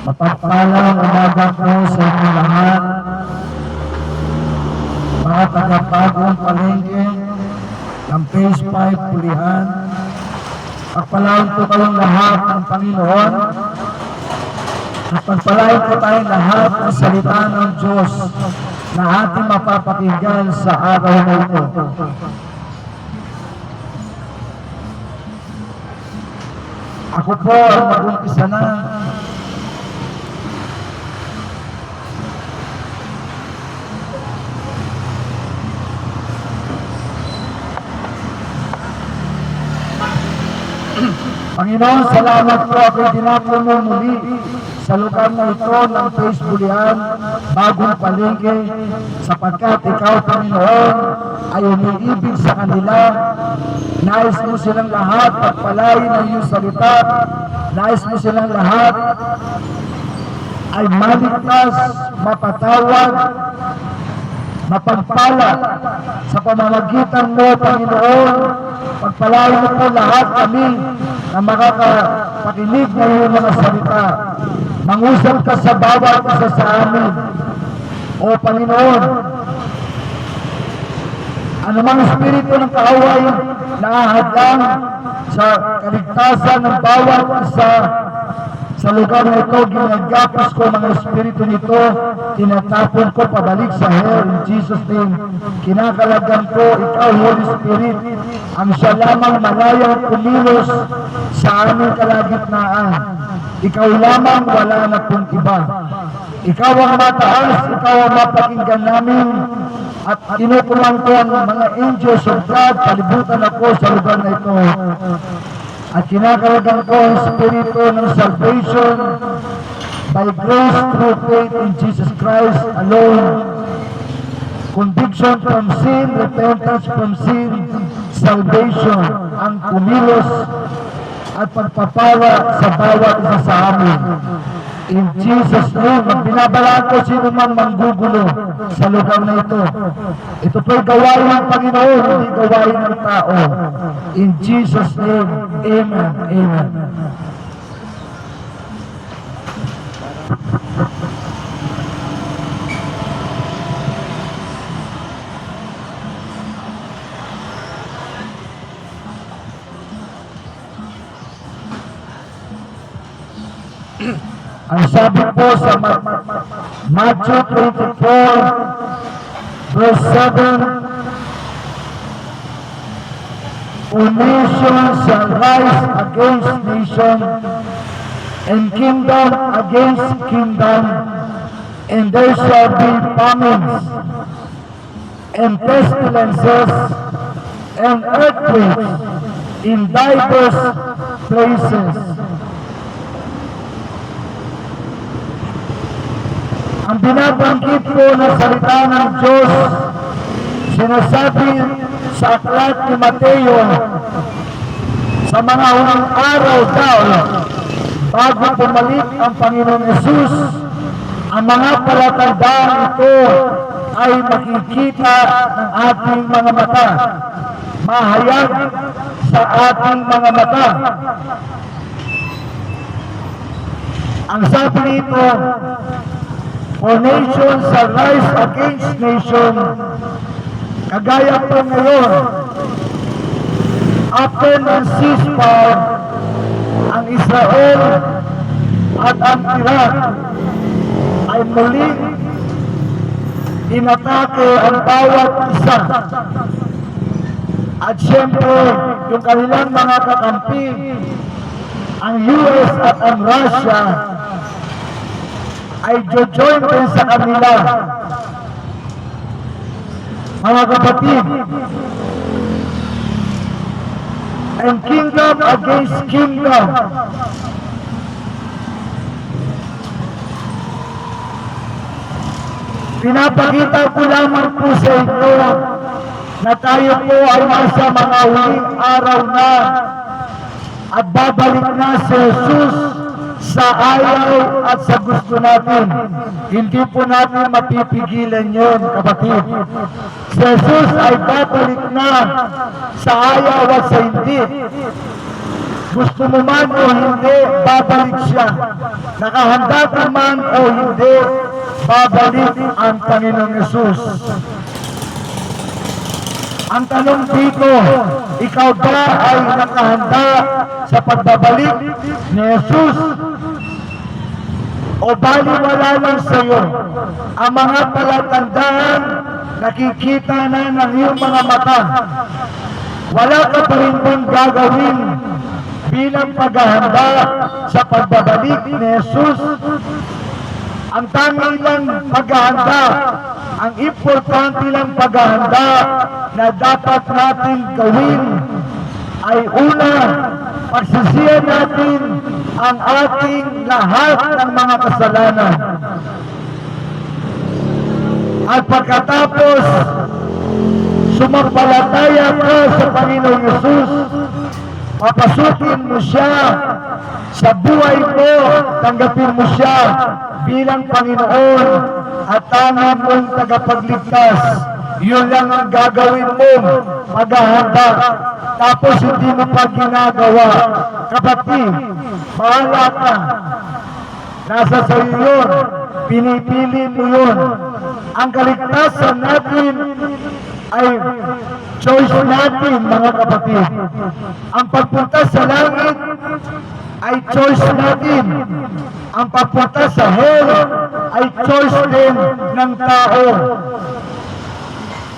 Mapagpalang umaga po sa inyo lahat, mga taga-Bagong Palengke ng Phase 5 Pulihan. Pagpalain po kayong lahat ng Panginoon at pagpalain po tayong lahat ng salita ng Diyos na ating mapapakinggan sa araw na ito. Ako po ang mag-umpisa na. Panginoon, salamat po ako'y dinapuno muli sa lugar na ito ng Phase Pulihan, Bagong Palengke, sapagkat ikaw, Panginoon, ay umiibig sa kanila. Nais mo silang lahat pagpalain ng iyong salita. Nais mo silang lahat ay maligtas, mapatawad, mapagpala sa pamamagitan mo, Panginoon. Pagpalain mo po lahat kami na makakapakinig ng iyong mga salita. Mangusap ka sa bawat isa sa amin. O Panginoon, anumang espiritu ng kaaway na ahadlang sa kaligtasan ng bawat isa sa lugar na ito, ginagapos ko mga espiritu nito, tinatapon ko pabalik sa hell in Jesus' name. Kinakalagan ko, ikaw, Holy Spirit, ang siya lamang malayang kumilos sa aming kalagitnaan. Ikaw lamang, wala na pong iba. Ikaw ang mataas, ikaw ang mapakinggan namin, at kinukulang ko ang mga angels of God, palibutan ako sa lugar na ito. At kinakalagan ko ang spirito ng salvation by grace through faith in Jesus Christ alone. Conviction from sin, repentance from sin, salvation, ang kumilos at pagpapala sa bawat isa sa amin. In Jesus' name, binabalaan ko sino man manggugulo sa lugar na ito. Ito po'y gawain ng Panginoon, hindi gawain ng tao. In Jesus' name, Amen. Amen. Ang sabi po sa Matthew 24, verse 7, nation shall rise against nation, and kingdom against kingdom, and there shall be famines, and pestilences, and earthquakes in diverse places. Ang binabanggit po ng salita ng Diyos, sinasabi sa aklat ni Mateo, sa mga unang araw daw, bago bumalik ang Panginoon Yesus, ang mga palatandaan ito ay makikita ng ating mga mata, mahayag sa ating mga mata. Ang sabi nito, for nation shall rise against nation. Kagaya po ngayon, after ng ceasefire, ang Israel at ang Iraq ay muling inatake ang bawat isa. At siyempre, yung kanilang mga kakampi, ang US at ang Russia, ay jojoin din sa kanila. Mga kapatid, and kingdom against kingdom. Pinapakita ko lamang po sa inyo na tayo po ay nasa mga huling araw na at babalik na si Jesus sa ayaw at sa gusto natin. Hindi po natin mapipigilan yon, kapatid. Si Jesus ay babalik na sa ayaw at sa hindi. Gusto mo man o hindi, babalik siya. Nakahanda ka man o hindi, babalik ang Panginoong Yesus. Ang tanong dito, ikaw ba ay nakahanda sa pagbabalik ni Jesus? O baliwala lang sa iyo ang mga palatandaan nakikita na ng iyong mga mata? Wala ka pa rin bang gagawin bilang paghahanda sa pagbabalik ni Jesus? Ang tangi lang paghahanda, ang importante lang paghahanda na dapat natin gawin ay una, pagsisihan natin ang ating lahat ng mga kasalanan. At pagkatapos, sumampalataya ka sa Panginoong Yesus, papasukin mo siya sa buhay mo, tanggapin mo siya bilang Panginoon at tanging mong tagapagligtas. Yun lang ang gagawin mo, paghahanda. Tapos hindi mo pa ginagawa. Kapatid, bahala ka. Nasa sa'yo yun. Pinipili mo yun. Ang kaligtasan natin ay choice natin, mga kapatid. Ang pagpunta sa langit ay choice natin. Ang pagpunta sa hell ay choice din ng tao.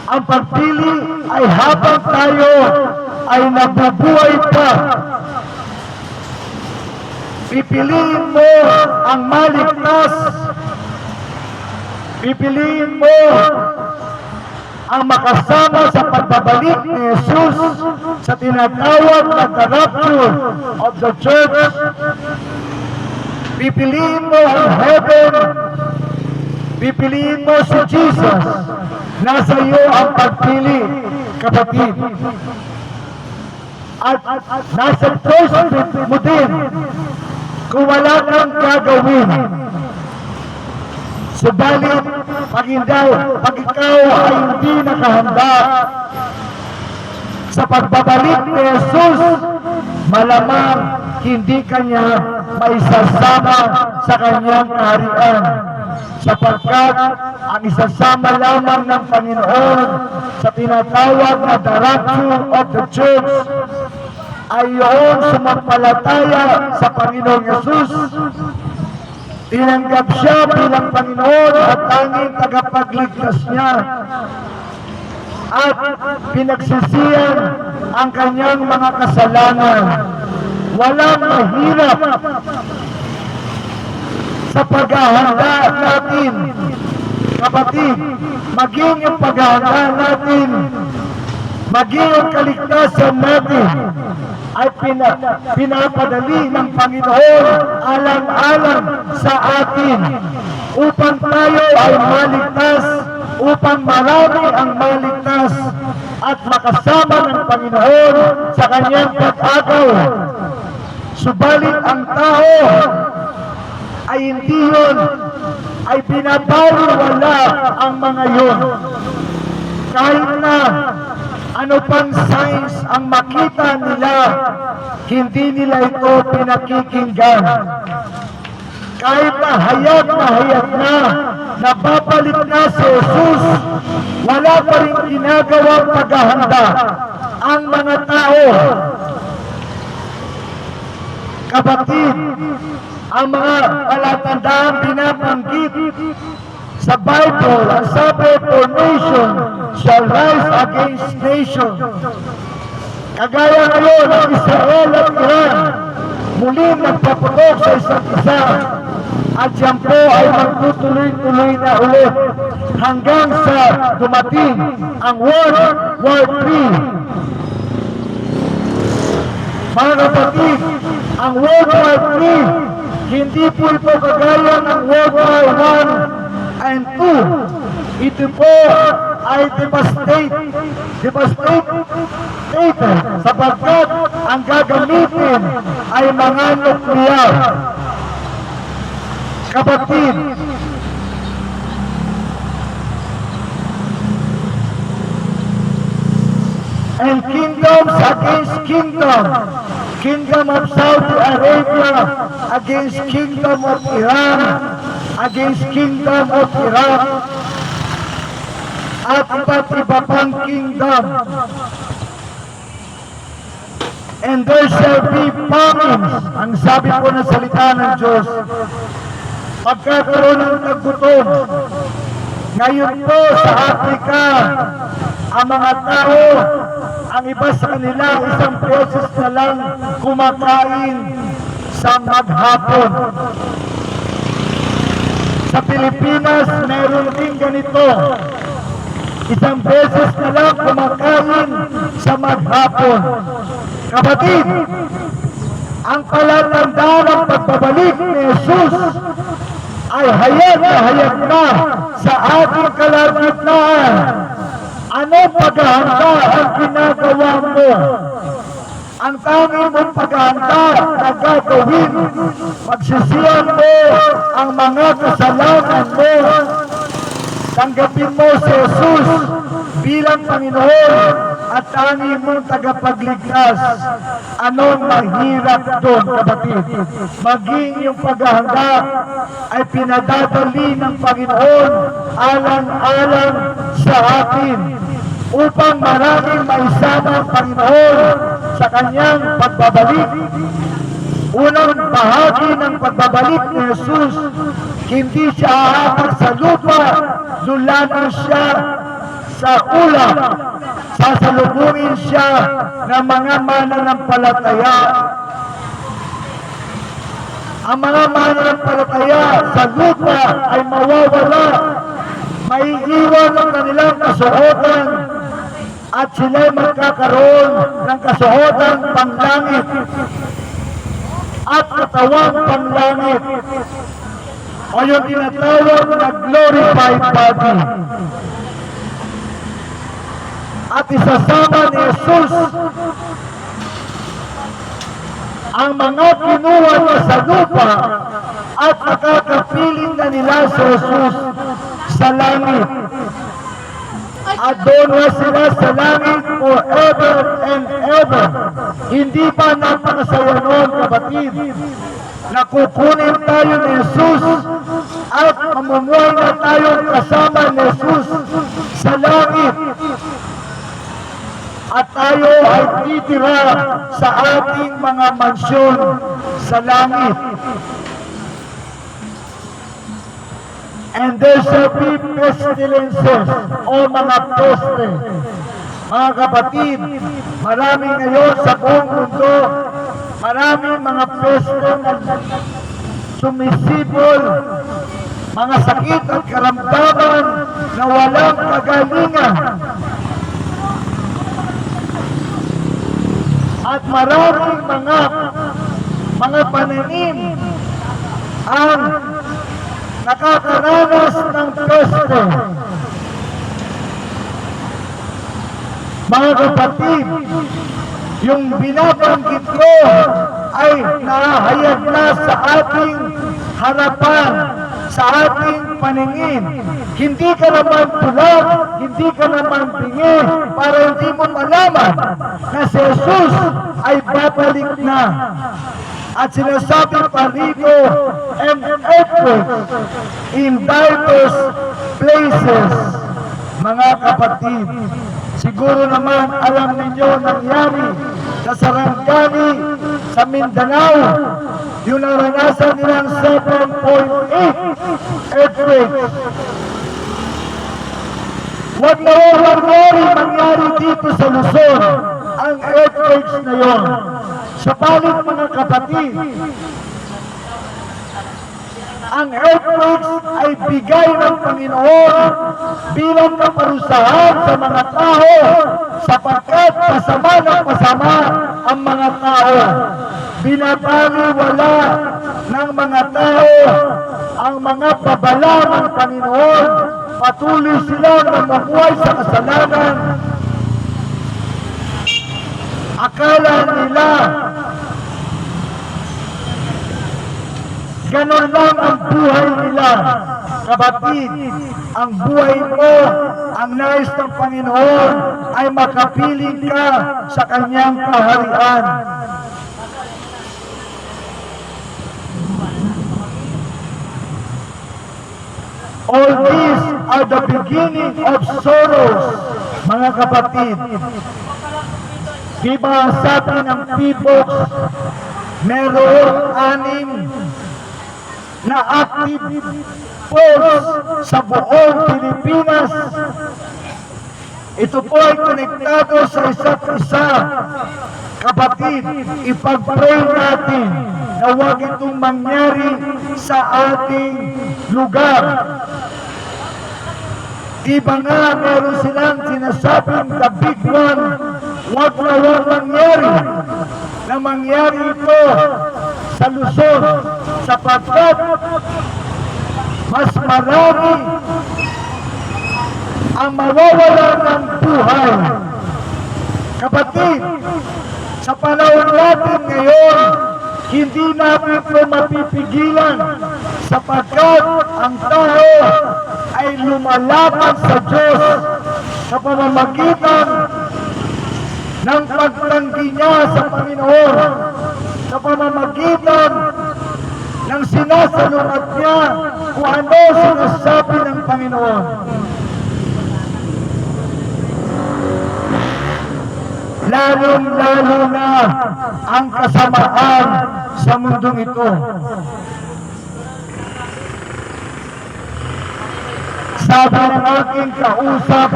Ang pagpili ay habang tayo ay nabubuhay pa. Pipiliin mo ang maligtas. Pipiliin mo ang makasama sa pagbabalik ni Jesus sa tinatawag na the rapture of the church. Pipiliin mo ang heaven. Pipiliin mo si Jesus. Nasa iyo ang pagpili, kapatid. At nasa choice mo din kung wala kang gagawin. Subalit, pag ikaw ay hindi nakahanda sa pagbabalik ni Jesus, malamang hindi kanya maisasama sa kanyang kaharian. Sapagkat ang isasama lamang ng Panginoon sa tinatawag na the rapture of the church ay yung sumampalataya sa Panginoong Yesus. Tinanggap siya bilang Panginoon at tanging tagapagligtas niya. At pinagsisihan ang kanyang mga kasalanan. Walang mahirap sa paghahanda natin. Kapatid, maging yung paghahanda natin, maging yung kaligtasan natin ay pinapadali ng Panginoon alang-alang sa atin upang tayo ay maligtas, upang marami ang maligtas at makasama ng Panginoon sa kanyang pag-agaw. Subalit ang tao ay hindi yun, ay pinapaliwala ang mga yun. Kahit na ano pang signs ang makita nila, hindi nila ito pinakikinggan. Kahit na hayag na babalik na si Jesus, wala pa rin ginagawang paghahanda ang mga tao. Kapatid, ang mga palatandaan binabanggit sa Bible, ang sabi, for nation shall rise against nation. Kagaya ngayon, ang Israel at Iran, muli nagpaputok sa isa't isa. At yan po ay magtutuloy-tuloy na ulit hanggang sa dumating ang World War III. Mga kapatid, ang World War III, hindi po ito kagaya ng World War I and 2. Ito po ay devastated sapagkat ang gagamitin ay mga nuklear. Kapatid, and kingdoms against kingdom, Kingdom of Saudi Arabia against Kingdom of Iran, against Kingdom of Iraq, at iba't iba pang kingdom. And there shall be famines, ang sabi po ng salita ng Diyos, pagkakaroon ng taggutom. Ngayon po sa Africa, ang mga tao, ang iba sa kanila, isang beses na lang kumakain sa maghapon. Sa Pilipinas, meron din ganito. Isang beses na lang kumakain sa maghapon. Kapatid, ang palatandaan ng pagbabalik ni Jesus ay hayag na sa ating kalagitnaan. Ano paghahanda ang ginagawa mo? Ang tanging mong paghahanda na gagawin, pagsisiyan mo ang mga kasalanan mo. Tanggapin mo si Jesus bilang Panginoon at tanging mong tagapagligtas. Anong mahirap doon, kapatid? Maging yung paghahanda ay pinadadali ng Panginoon alang-alang sa atin upang maraming maisama ang Panginoon sa kanyang pagbabalik. Unang bahagi ng pagbabalik ni Jesus, hindi siya aabot sa lupa, dulanan siya sa ulap. Sasalubungin siya ng mga mananampalataya. Ang mga mananampalataya sa lupa ay mawawala. Maiiwan ang kanilang kasuotan at sila'y magkakaroon ng kasuotan panglangit at katawang panglangit o yung tinatawag na glorified body. At isasama ni Jesus ang mga kinuha niya sa lupa at nakakapiling na nila sa Jesus sa langit. At doon na sila sa langit forever and ever. Hindi ba napakasaya noon, kapatid? Nakukunin tayo ni Jesus at mamumuhay na tayo kasama ni Jesus sa langit. At tayo ay titira sa ating mga mansyon sa langit. And there shall be pestilences o mga peste. Mga kapatid, marami ngayon sa buong mundo, maraming mga peste na sumisibol, mga sakit at karamdaman na walang kagalingan. At maraming mga pananim ang nakakaranas ng peste. Mga kapatid, yung binabanggit ko ay nahayag na sa ating harapan, sa ating paningin. Hindi ka naman tulag, hindi ka naman bingi para hindi mo malaman na si Jesus ay babalik na. At sinasabi pa rito, and earthquakes in diverse places. Mga kapatid, siguro naman alam ninyo nangyari sa Sarangani, sa Mindanao, yung naranasan nilang 7.8 earthquake. Huwag na worry mangyari dito sa Luzon ang earthquakes na yon. Sapalit mga kapatid, ang earthquakes ay bigay ng Panginoon bilang kaparusahan sa mga tao sapagkat pasama ng pasama ang mga tao. Binabaliwala ng mga tao ang mga babala ng Panginoon. Patuloy silang mamuhay sa kasalanan. Akala nila ganon lang ang buhay nila. Kapatid, ang buhay mo, ang nais ng Panginoon ay makapiling ka sa kanyang kaharian. All these are the beginning of sorrows, mga kapatid. Diba sabi ng PBOX, merong 6 na active force sa buong Pilipinas. Ito po ay konektado sa isa't isa. Kapatid, ipag-pray natin na huwag itong mangyari sa ating lugar. Diba nga meron silang sinasabing the big one, huwag na mangyari ito sa Luzon, sapagkat mas marami ang mawawala ng buhay. Kapatid, sa panahon natin ngayon, hindi natin ito mapipigilan sapagkat ang tao ay lumalaban sa Diyos sa pamamagitan ng pagtanggi niya sa Panginoon, sa pamamagitan ng sinasalungat niya kung ano sinasabi ng Panginoon. Lalong-lalo na ang kasamaan sa mundong ito. Sabi ng aking kausap,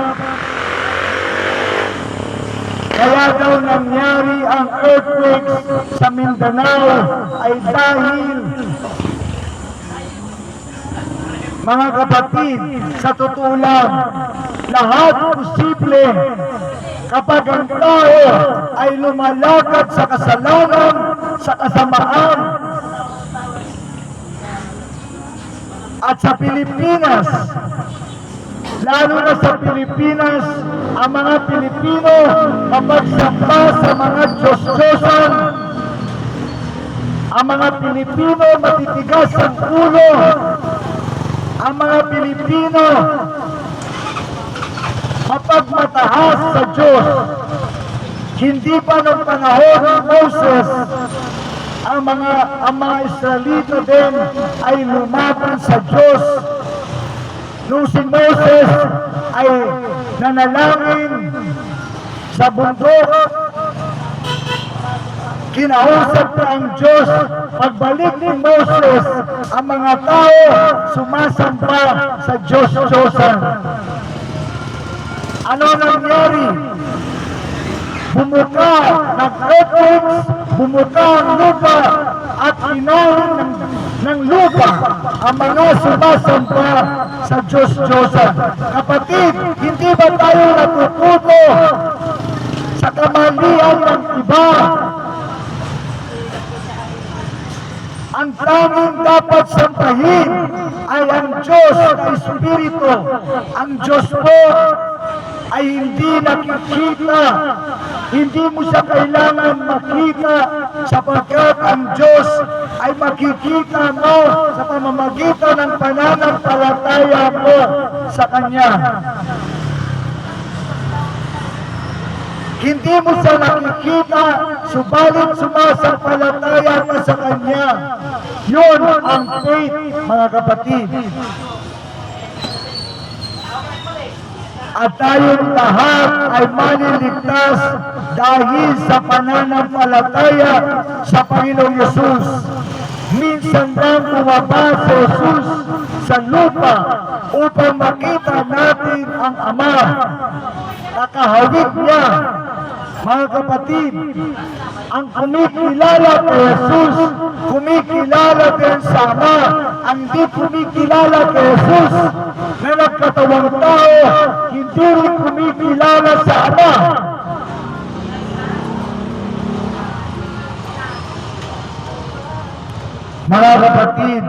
kaya daw nangyari ang earthquakes sa Mindanao ay dahil, mga kapatid, sa totoo lang, lahat posible kapag ang tao ay lumalakad sa kasalanan, sa kasamaan. At sa Pilipinas, lalo na sa Pilipinas, ang mga Pilipino kapag sapa sa mga Diyos-Diyosan, ang mga Pilipino matitigas ang ulo, ang mga Pilipino mapagmataas sa Diyos. Hindi pa ng panahon ni Moses, ang mga Israelita din ay lumaban sa Diyos. Nung si Moses ay nanalangin sa bundok, kinausap na ang Diyos. Pagbalik ni Moses, ang mga tao sumasamba sa Diyos-Diyosan. Ano nangyari? Bumuka ng earthquakes, bumuka ang lupa at inahin ng lupa ang mga sumasamba sa Diyos-Diyosan. Kapatid, hindi ba tayo natututo sa kamalian ng iba? Ang tanging dapat sampahin ay ang Diyos na Espiritu. Ang Diyos po ay hindi nakikita. Hindi mo siya kailangan makita sapagkat ang Diyos ay makikita mo sa pamamagitan ng pananampalataya mo sa Kanya. Hindi mo siya nakikita, subalit sumasampalataya ka sa Kanya. Yun ang faith, mga kapatid. At tayong lahat ay maliligtas dahil sa pananampalataya sa Panginoong Yesus. Minsan lang bumaba si Jesus sa lupa upang makita natin ang Ama. Nakahawig niya, mga kapatid, ang kumikilala kay Jesus, kumikilala din sa Ama. Ang di kumikilala kay Jesus na nagkatawang tao, hindi rin kumikilala sa Ama. Mga kapatid,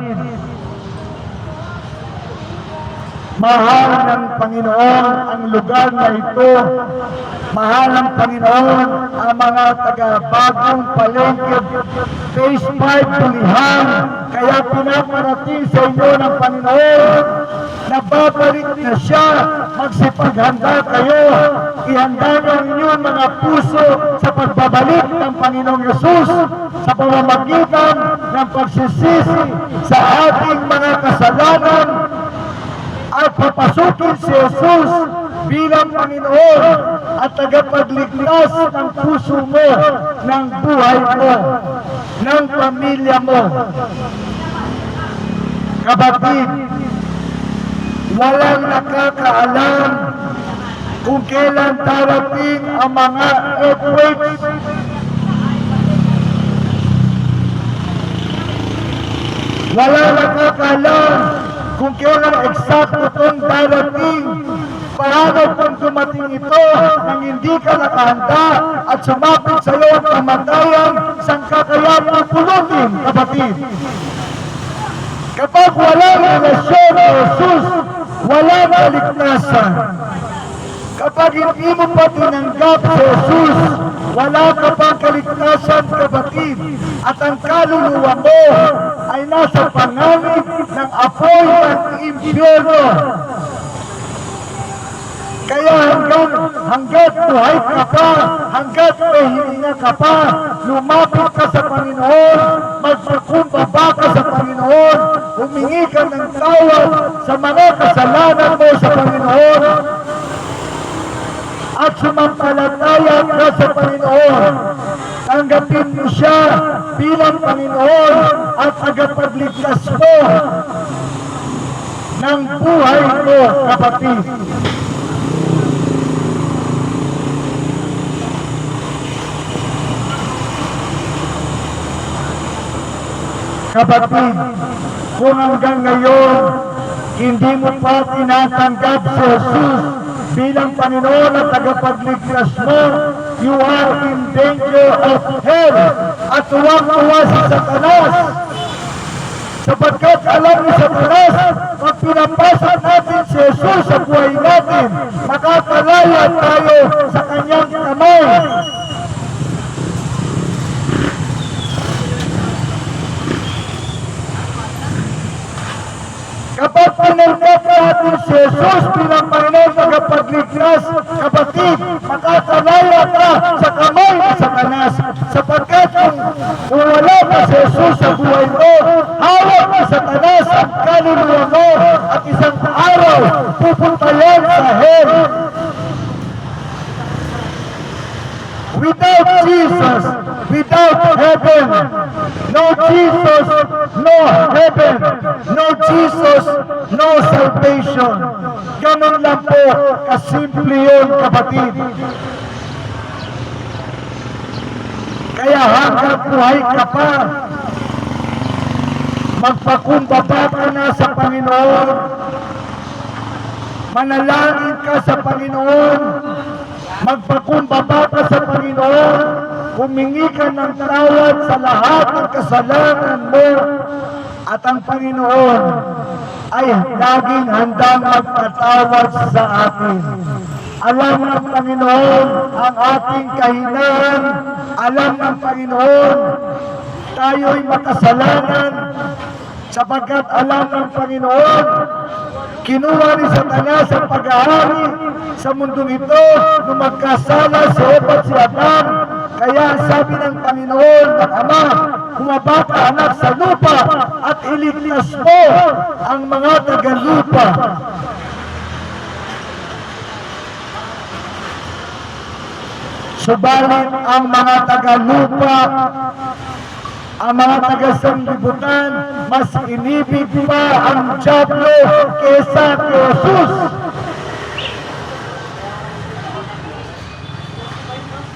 mahal ng Panginoon ang lugar na ito. Mahal ng Panginoon ang mga taga-Bagong Palengke, Phase 5 Bulihan. Kaya pinaparating sa inyo ng Panginoon na babalik na siya. Magsipaghanda kayo. Ihanda niyo ang inyong mga puso sa pagbabalik ng Panginoong Yesus sa pamamagitan ng pagsisisi sa ating mga kasalanan papasukin si Jesus bilang Panginoon at tagapagligtas ng puso mo, ng buhay mo, ng pamilya mo. Kapatid, walang nakakaalam kung kailan darating ang mga earthquakes. Walang nakakaalam kung kailan eksakto itong darating. Paano kung dumating ito nang hindi ka nakahanda at sumapit sa iyo ang kamatayan, saan ka kaya pupulutin, kapatid? Kapag walang relasyon ni Jesus, walang kaligtasan. Kapag hindi mo pa tinanggap si Jesus, wala ka pang kaligtasan, kapatid. At ang kaluluwa mo ay nasa panganib ng apoy ng impyerno. Kaya hanggat buhay ka pa, hanggat may hininga ka pa, lumapit ka sa Panginoon, magpakumbaba ka sa Panginoon, humingi ka ng tawad sa mga kasalanan mo sa Panginoon, at sumampalataya ka sa Panginoon. Tanggapin mo siya bilang Panginoon at tagapagligtas mo ng buhay mo, kapatid. Kapatid, kung hanggang ngayon hindi mo pa tinatanggap si Jesus bilang Panginoon at tagapagligtas mo, you are in danger of hell. At tuwang-tuwa si Satanas, sapagkat alam ni Satanas, pag pinapasok natin si Jesus sa buhay natin, makakalaya tayo sa kanyang kamay. Kapag pinanggap natin si Jesus bilang Panginoon tagapagligtas, kapatid, makakalaya ka sa kamay ni Satanas. Sapagkat kung wala pa si Jesus sa buhay mo, hawak ni Satanas ang kaluluwa mo at isang araw pupunta yan sa hell. Without Jesus, without heaven, no Jesus, no heaven, no Jesus, no salvation. Ganun lang po, kasimple yun, kapatid. Kaya hanggang buhay ka pa, magpakumbaba ka na sa Panginoon, manalangin ka sa Panginoon, magpakumbaba ka sa Panginoon, humingi ka ng tawad sa lahat ng kasalanan mo, at ang Panginoon ay laging handang magpatawad sa atin. Alam ng Panginoon ang ating kahinaan, alam ng Panginoon tayo'y makasalanan, sapagkat alam ng Panginoon, kinuha ni Satanas ang pag-aari sa mundong ito nung magkasala si Eva at si Adam. Kaya sabi ng Panginoon ng Ama, humaba ka anak sa lupa at iligtas mo ang mga taga-lupa. Subalit ang mga taga-lupa, ang mga taga-sanglibutan, mas inibig pa ang Diablo kesa kay Jesus.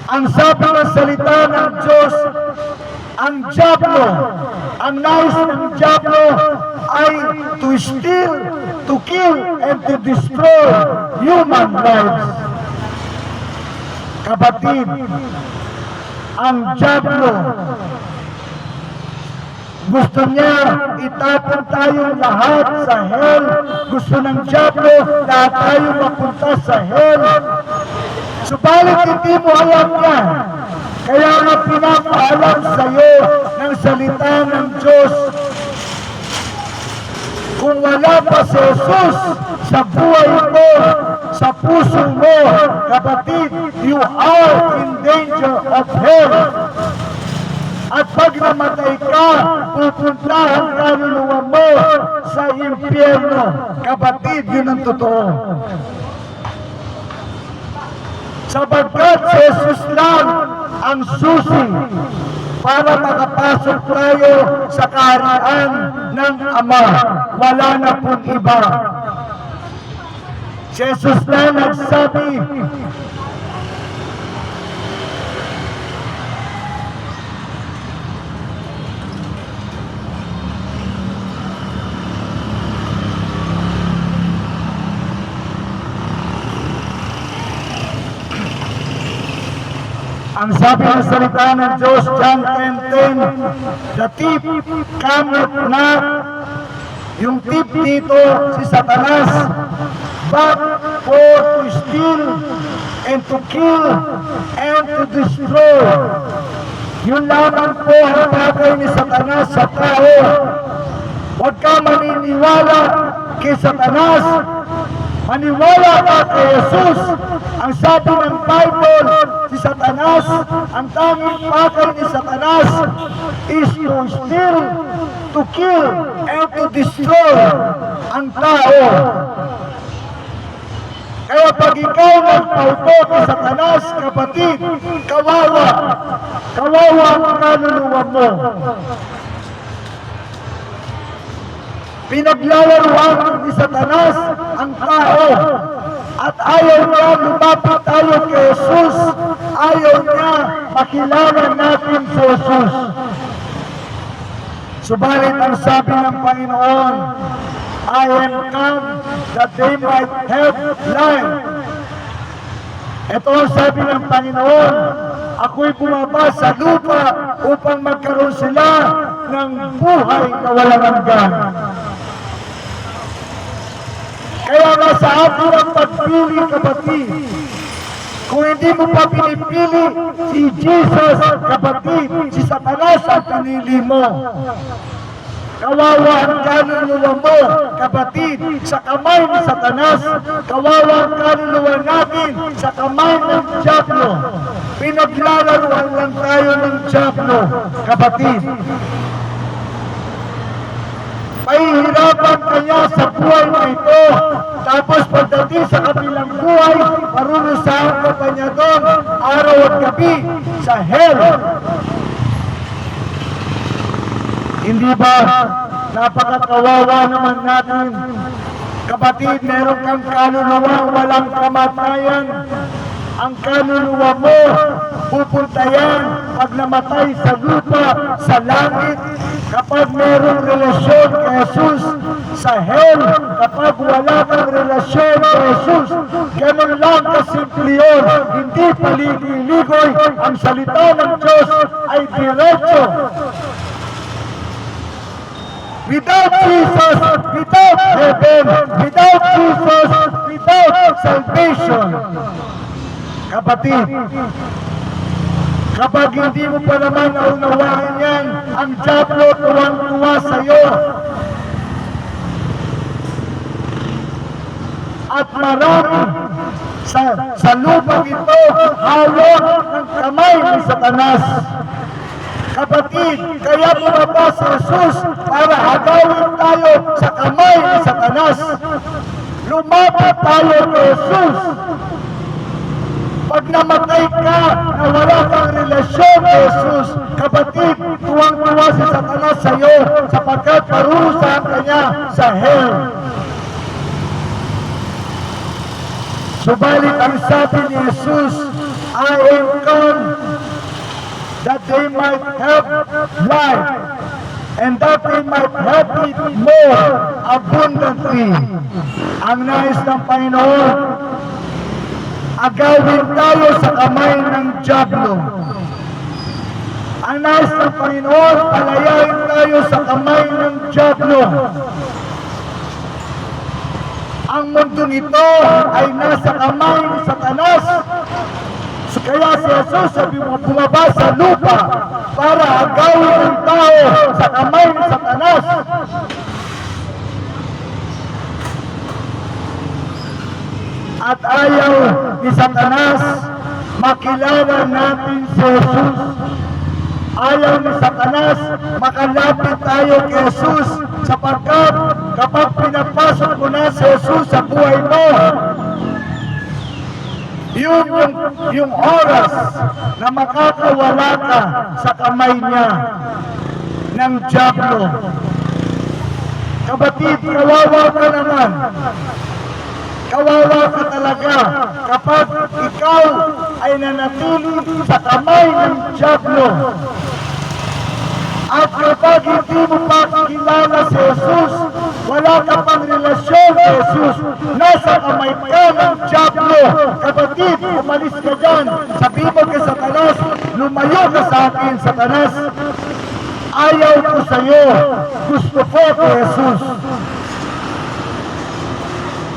Ang sabi ng salita ng Diyos, ang Diablo, ang nais ng Diablo ay to steal, to kill, and to destroy human lives. Kapatid, ang Diablo, gusto niya itapon tayong lahat sa hell. Gusto ng Diablo lahat tayo mapunta sa hell. Subalit hindi mo alam yan. Kaya nga pinapaalam sa iyo ng salita ng Diyos, kung wala pa si Jesus sa buhay mo, sa puso mo, kapatid, you are in danger of hell. At pag namatay ka, pupunta ang kaluluwa mo sa impyerno. Kapatid, yun ang totoo. Sapagkat si Jesus lang ang susi para makapasok tayo sa kaharian ng Ama. Wala na pong iba. Si Jesus lang nagsabi, ang sabi ng salita ng Diyos, John 10:10, the thief cometh not. Yung thief dito, si Satanas, but for to steal and to kill and to destroy. Yun lamang po ang bagay ni Satanas sa tao. Huwag ka maniniwala kay Satanas. Maniwala ka kay Jesus. Ang sabi ng Bible, si Satanas, ang tanging bagay ni Satanas is to steal, to kill, and to destroy ang tao. Kaya pag ikaw nagpauto kay Satanas, kapatid, kawawa. Kawawa ang kaluluwa mo. Pinaglalaruan ni Satanas ang tao at ayaw niya lumapit tayo kay Jesus. Ayaw niya makilala natin si Jesus. Subalit ang sabi ng Panginoon, I am come that they might have life. Ito ang sabi ng Panginoon, ako'y bumaba sa lupa upang magkaroon sila ng buhay na walang hanggan. Kaya nasa atin ang pagpili, kapatid. Kung hindi mo pa pinipili si Jesus, kapatid, si Satanas ang pinili mo. Kawawa ang kaluluwa mo, kapatid, sa kamay ni Satanas. Kawawa ang kaluluwa natin sa kamay ng Diablo. Pinaglalaruan lang tayo ng Diablo, kapatid. Mahihirapan kanya sa buhay na ito. Tapos pagdating sa kabilang buhay, parurusahan ka pa niya doon, araw at gabi, sa hell. Hindi ba napakakawawa naman natin? Kapatid, meron kang kaluluwa, walang kamatayan. Ang kaluluwa mo, pupunta yan pag namatay sa lupa, sa langit. Kapag merong relasyon kay Jesus, sa hell. Kapag wala kang relasyon kay Jesus, ganun lang kasimple yun. Hindi paliligoy. Ang salita ng Diyos ay diretso. Without Jesus, without heaven, without Jesus, without salvation. Kapatid, kapag hindi mo pa naman naunawaan yan, ang Diablo tuwang-tuwa sa'yo. At marami sa lupang ito, hawak ng kamay ni Satanas. Kapatid, kaya bumaba si Jesus para agawin tayo sa kamay ni Satanas. Lumapit tayo kay Jesus. Pag namatay ka na wala kang relasyon kay Jesus, kapatid, tuwang-tuwa si Satanas sa iyo sapagkat parurusahan ka niya sa hell. Subalit ang sabi ni Jesus, I am come that they might have life and that they might have it more abundantly. Ang nais ng Panginoon, agawin tayo sa kamay ng Diablo. Ang nais ng Panginoon, palayain tayo sa kamay ng Diablo. Ang mundo nito ay nasa kamay ni Satanas. Kaya si Jesus sabi mo, bumaba sa lupa para agawin ang tao sa kamay ni Satanas. At ayaw ni Satanas makilala natin si Jesus. Ayaw ni Satanas makalapit tayo kay Jesus sapagkat kapag pinapasok mo na si Jesus sa buhay mo, yung oras na makakawala ka sa kamay niya ng dyablo. Kapatid, kawawa ka naman. Kawawa ka talaga kapag ikaw ay nanatili sa kamay ng dyablo. At kapag hindi mo pa kilala si Jesus, wala ka pang relasyon si Jesus, nasa kamay ka ng dyablo. Kapatid, umalis ka dyan. Sabi mo kay Satanas, lumayo ka sa akin, Satanas. Ayaw ko sa iyo. Gusto ko kay Jesus.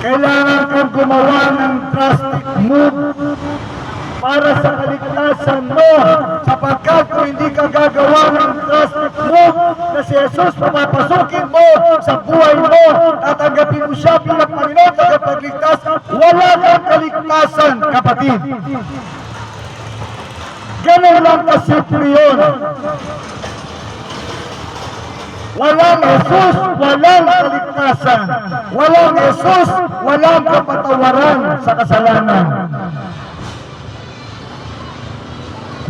Kailangan kang gumawa ng drastic move para sa kaligtasan mo, sapagkat kung hindi ka gagawa ng drastic move na si Jesus papapasukin mo sa buhay mo, tatanggapin mo siya bilang Panginoon tagapagligtas, wala kang kaligtasan, kapatid. Ganun lang kasimple yun. Walang Jesus, walang kaligtasan. Walang Jesus, walang kapatawaran sa kasalanan.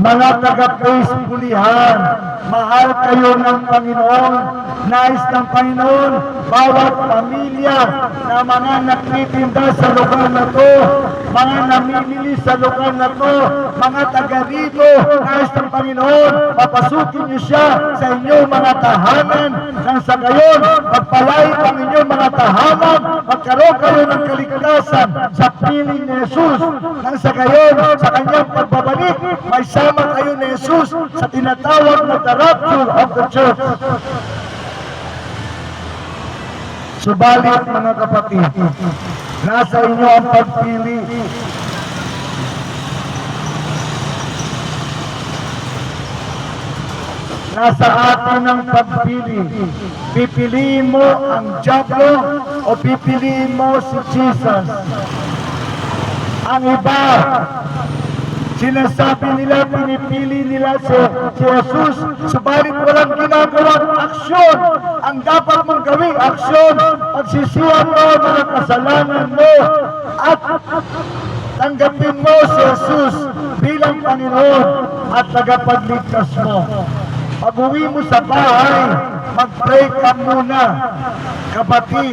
Mga taga-praise pulihan, mahal kayo ng Panginoon, nais ng Panginoon, bawat pamilya na mga nagtitinda sa lugar na to, mga namimili sa lugar na to, mga taga-rito, nais ng Panginoon, papasukin niyo siya sa inyong mga tahanan, nang sa gayon, pagpalain ang inyong mga tahanan, magkaroon kayo ng kaligtasan sa piling ni Jesus, nang sa gayon, sa kanyang pagbabalik, may sama kayo ni Jesus sa tinatawag na the rapture of the church. Subalit mga kapatid, nasa inyo ang pagpili. Nasa atin ang pagpili. Pipiliin mo ang dyablo o pipiliin mo si Jesus. Ang iba, sinasabi nila, pinipili nila si Jesus, subalit walang ginagawang aksyon. Ang dapat mong gawing aksyon, pagsisihan mo mga kasalanan mo at tanggapin mo si Jesus bilang Panginoon at tagapagligtas mo. Pag-uwi mo sa bahay, mag-pray ka muna. Kapatid,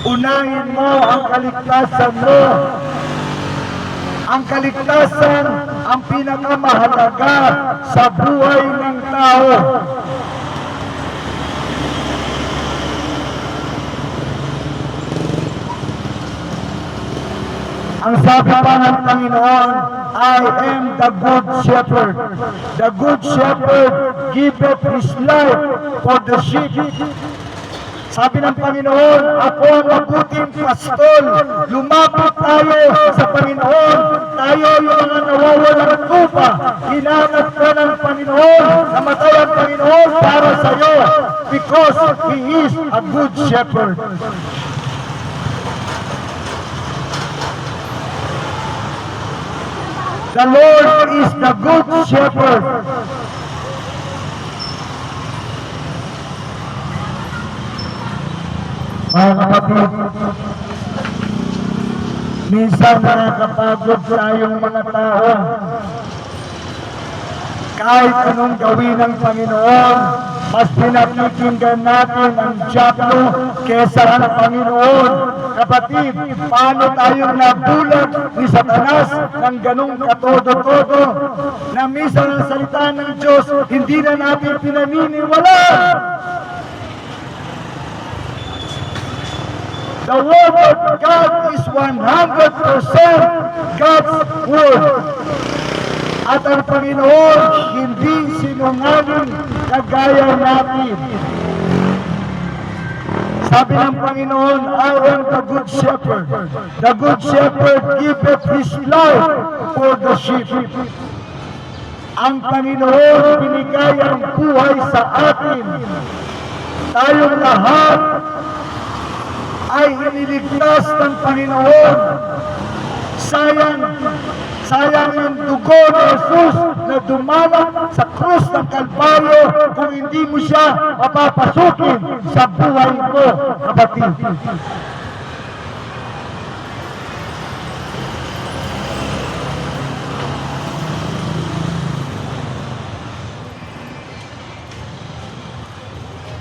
unahin mo ang kaligtasan mo. Ang kaligtasan ang pinakamahalaga sa buhay ng tao. Ang sabi pa ng Panginoon, I am the good shepherd. The good shepherd giveth his life for the sheep. Sabi ng Panginoon, ako ang mabuting pastol. Lumapit tayo sa Panginoon. Tayo yung mga nawawalang tupa. Hinanap ka ng Panginoon. Namatay ang Panginoon para sa iyo. Because He is a good shepherd. The Lord is the good shepherd. Mga kapatid, minsan nakakapagod tayong mga tao. Kahit anong gawin ng Panginoon, mas pinapakinggan natin ang dyablo kesa ang Panginoon. Kapatid, paano tayong nabulag ni Satanas ng ganong katodo-todo na minsan ang salita ng Diyos hindi na natin pinaniniwalaan. The Word of God is 100% God's Word. At ang Panginoon hindi sinungaling kagaya natin. Sabi ng Panginoon, I am the good shepherd. The good shepherd giveth his life for the sheep. Ang Panginoon binigay ang buhay sa atin. Tayong lahat ay iniligtas ng Panginoon. Sayang yung dugo ni Jesus na dumalak sa krus ng Kalbaryo kung hindi mo siya mapapasukin sa buhay mo, kapatid.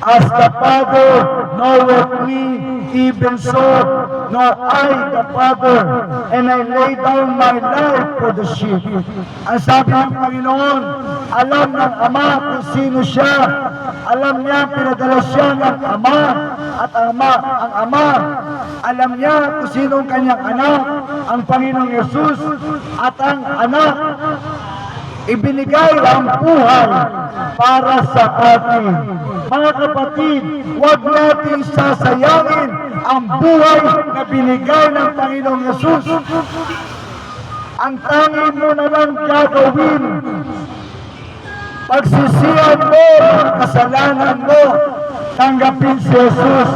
As the Father knoweth me, even so know I the Father, and I lay down my life for the sheep. Ang sabi ng Panginoon, alam ng Ama kung sino siya. Alam niya, pinadala siya ng Ama, at ang Ama, alam niya kung sino ang kanyang anak, ang Panginoong Yesus, at ang anak, ibinigay ang buhay para sa atin. Mga kapatid, huwag natin sasayangin ang buhay na binigay ng Panginoong Yesus. Ang tanging mo na lang gagawin, pagsisihan mo ang kasalanan mo, tanggapin si Jesus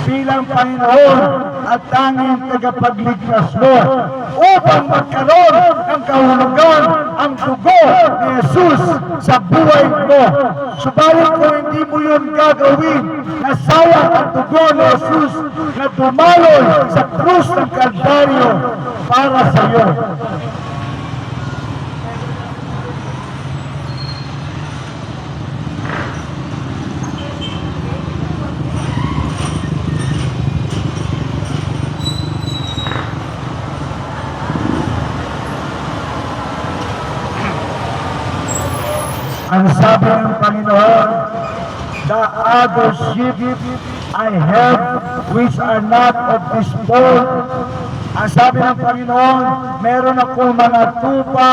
bilang Panginoon at tanging tagapagligtas mo upang magkaroon ng kahulugan ang dugo ni Jesus sa buhay mo. Subalit kung hindi mo yun gagawin, nasayang ang dugo ni Jesus na dumaloy sa krus ng Kalbaryo para sa iyo. Ang sabi ng Panginoon, the other sheep I have which are not of this fold. Ang sabi ng Panginoon, meron akong mga tupa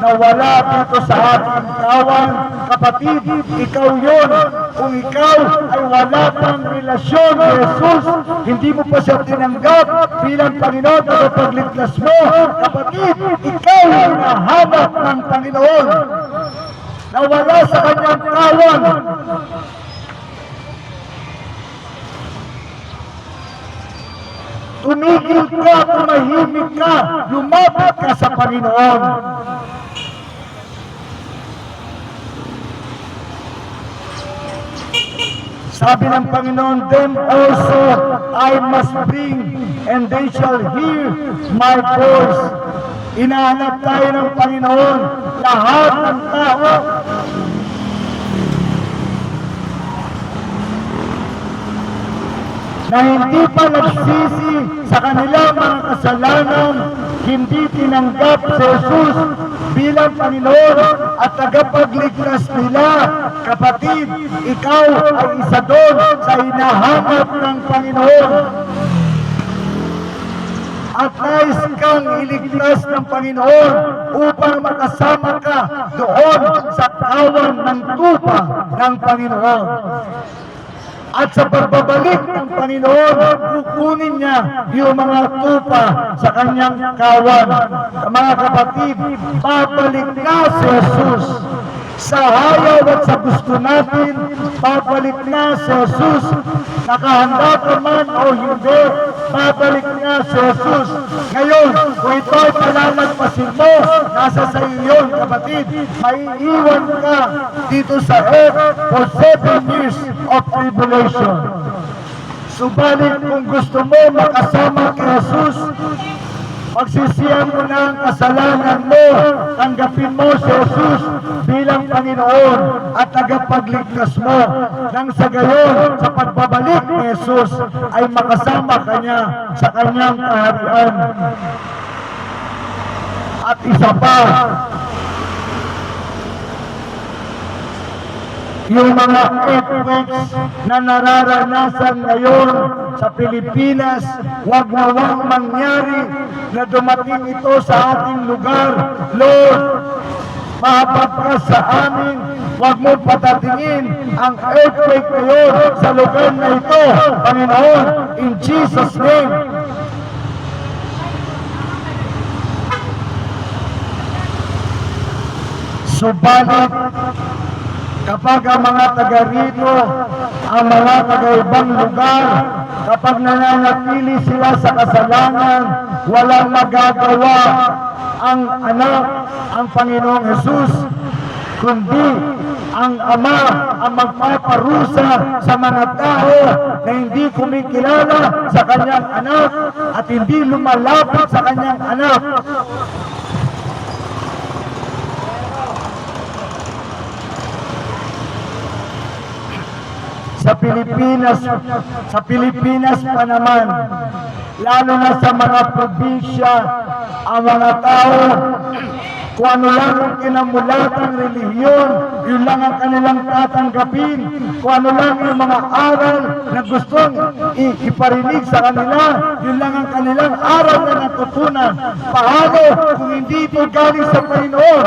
na wala dito sa ating kawan. Kapatid, ikaw yun. Kung ikaw ay wala pang relasyon ni Jesus, hindi mo pa siya tinanggap bilang Panginoon at pagligtas mo. Kapatid, ikaw ay nahanap ng Panginoon na wala sa kanyang kawan. Tumigil ka, tumahimik ka, lumapit ka sa Panginoon. Sabi ng Panginoon, them also I must bring, and they shall hear my voice. Inahanap tayo ng Panginoon, lahat ng tao. Na hindi pa nagsisi sa kanilang mga kasalanan, hindi tinanggap si Jesus bilang Panginoon at tagapagligtas nila. Kapatid, ikaw ay isa doon sa hinahanap ng Panginoon. At nais kang iligtas ng Panginoon upang makasama ka doon sa kawan ng tupa ng Panginoon. At sa pagbabalik ng Panginoon, kukunin niya yung mga tupa sa kanyang kawan. Mga kapatid, babalik na si Jesus. Sa hayaw at sa gusto natin, babalik na si Jesus. Nakahanda ka man o hindi, babalik na si Jesus. Ngayon, kung ito'y palalagpasin mo, nasa sa iyo, kapatid, maiiwan ka dito sa earth for 7 years of tribulation. Subalit kung gusto mo makasama kay Jesus, pagsisihan mo na ang kasalanan mo, tanggapin mo si Jesus bilang Panginoon at tagapagligtas mo. Nang sa gayon, sa pagbabalik ni Jesus, ay makasama ka niya sa kanyang kaharian. At isa pa, yung mga earthquakes na nararanasan ngayon sa Pilipinas, wag na wag mangyari na dumating ito sa ating lugar. Lord, mahabag ka sa amin, wag mo patatingin ang earthquake ngayon sa lugar na ito, Panginoon, in Jesus' name. Subalit, kapag ang mga taga rito, ang mga taga-ibang lugar, kapag nananatili sila sa kasalanan, walang magagawa ang anak, ang Panginoong Jesus, kundi ang Ama ang magpaparusa sa mga tao na hindi kumikilala sa kanyang anak at hindi lumalapit sa kanyang anak. Sa Pilipinas pa naman, lalo na sa mga probinsya, ang mga tao, kung ano lang ang kinamulatang relihiyon, yun lang ang kanilang tatanggapin. Kung ano lang yung mga aral na gustong iparinig sa kanila, yun lang ang kanilang aral na natutunan. Paano kung hindi ito galing sa Panginoon?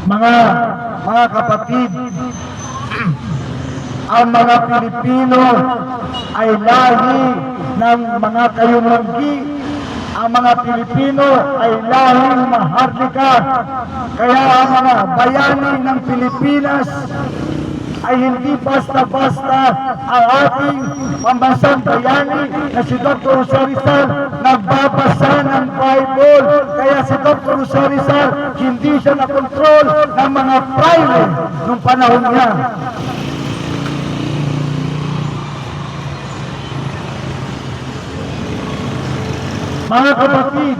Mga kapatid, ang mga Pilipino ay lahi ng mga kayumanggi. Ang mga Pilipino ay lahing maharlika. Kaya ang mga bayani ng Pilipinas ay hindi basta-basta ang ating pambansang bayani na si Dr. Jose Rizal nagbabasa ng Bible. Kaya si Dr. Jose Rizal hindi siya nakontrol ng mga praile nung panahon niya. Mga kapatid,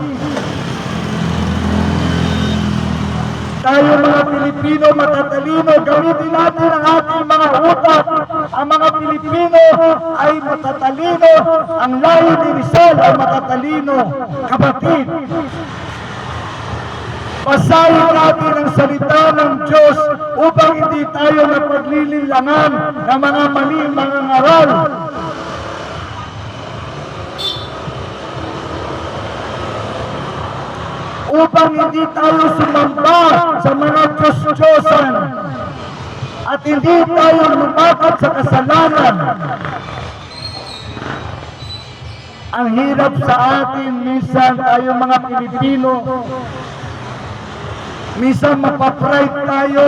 tayo mga Pilipino matatalino, gamitin natin ang ating mga utak. Ang mga Pilipino ay matatalino, ang lahi ni Rizal ay matatalino. Kapatid, basahin natin ang salita ng Diyos upang hindi tayo napaglililangan ng mga maling mga ngaral. Upang hindi tayo sumamba sa mga Diyos-Diyosan at hindi tayo lumakad sa kasalanan. Ang hirap sa atin, minsan tayo mga Pilipino, minsan mapapride tayo.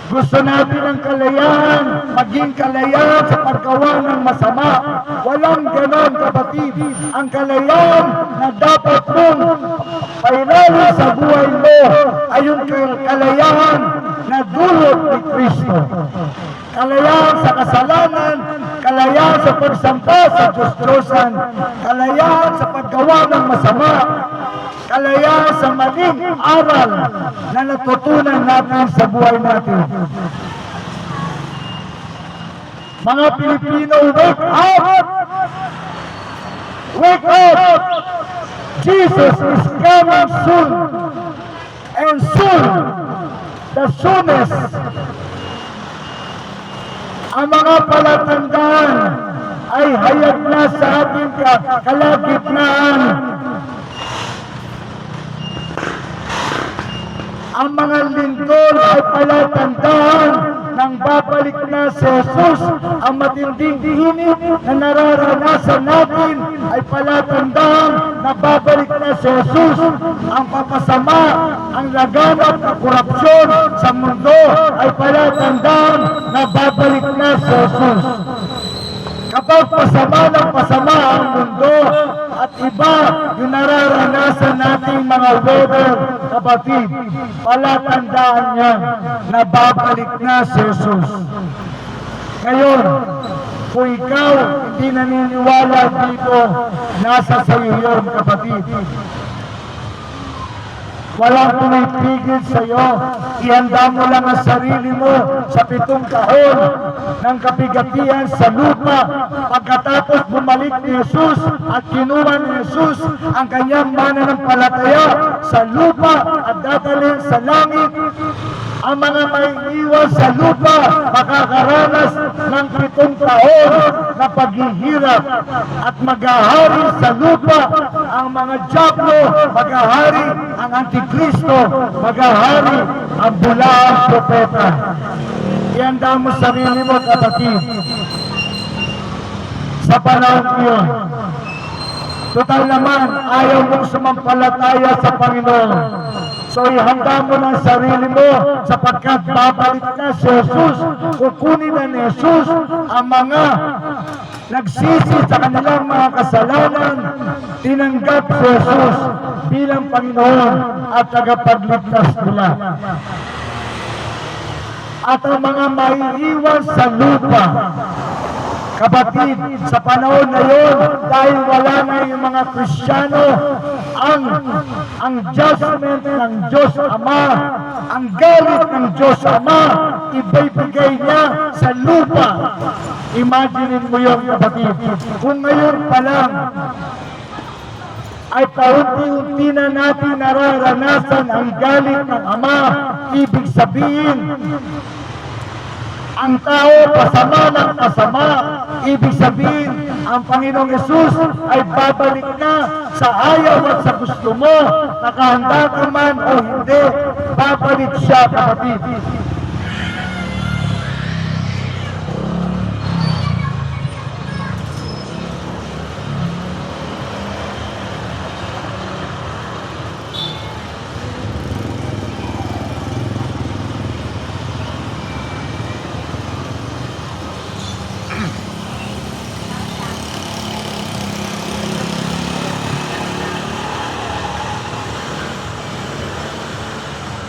Gusto natin ang kalayaan, maging kalayaan sa paggawa ng masama. Walang ganon, kapatid. Ang kalayaan na dapat mong pairali sa buhay mo ay yung kalayaan na dulot ni Kristo. Kalayaan sa kasalanan, kalayaan sa pagsamba sa Diyos-Diyosan, kalayaan sa paggawa ng masama, kalayaan sa maling aral na natutunan natin sa buhay natin. Mga Pilipino, wake up! Wake up! Jesus is coming soon. And soon, the soonest, ang mga palatandaan ay hayag na sa ating kalagitnaan. Ang mga lindol ay palatandaan nang babalik na si Jesus. Ang matinding init na nararanasan natin ay palatandaan na babalik na si Jesus. Ang papasama, ang laganap na korupsyon sa mundo ay palatandaan na babalik na si Jesus. Kapag pasama ng pasama ang mundo at iba yung nararanasan nating mga weather, kapatid, palatandaan niya na babalik na si Jesus. Ngayon, kung ikaw hindi naniniwala dito, nasa sayo yun, kapatid. Walang pumipigil sa iyo. Ihanda mo lang ang sarili mo sa 7 taon ng kabigatian sa lupa. Pagkatapos bumalik ni Jesus at kinuha ni Jesus ang kanyang mananampalataya sa lupa at dadalhin sa langit. Ang mga maiiwan sa lupa makakaranas ng 7 taon na paghihirap at maghahari sa lupa ang mga dyablo, maghahari ang Antikristo, maghahari ang bulaang propeta. Ihanda mo sarili mo, kapatid, sa panahon yun. Total naman, ayaw mong sumampalataya sa Panginoon. So ihanda mo ng sarili mo sapagkat babalik na si Jesus. Kukunin na ni Jesus ang mga nagsisi sa kanilang mga kasalanan. Tinanggap si Jesus bilang Panginoon at tagapagligtas nila. At ang mga maiiwan sa lupa, kapatid, sa panahon na yun, dahil wala na yung mga Kristiyano, ang judgment ng Diyos Ama, ang galit ng Diyos Ama, ibibigay niya sa lupa. Imagine mo yun, kapatid. Kung ngayon pa lang, ay paunti-unti na natin nararanasan ang galit ng Ama, ibig sabihin, ang tao pasama ng pasama. Ibig sabihin, ang Panginoong Hesus ay babalik na sa ayaw at sa gusto mo. Nakahanda ka man o hindi, babalik siya, kapatid.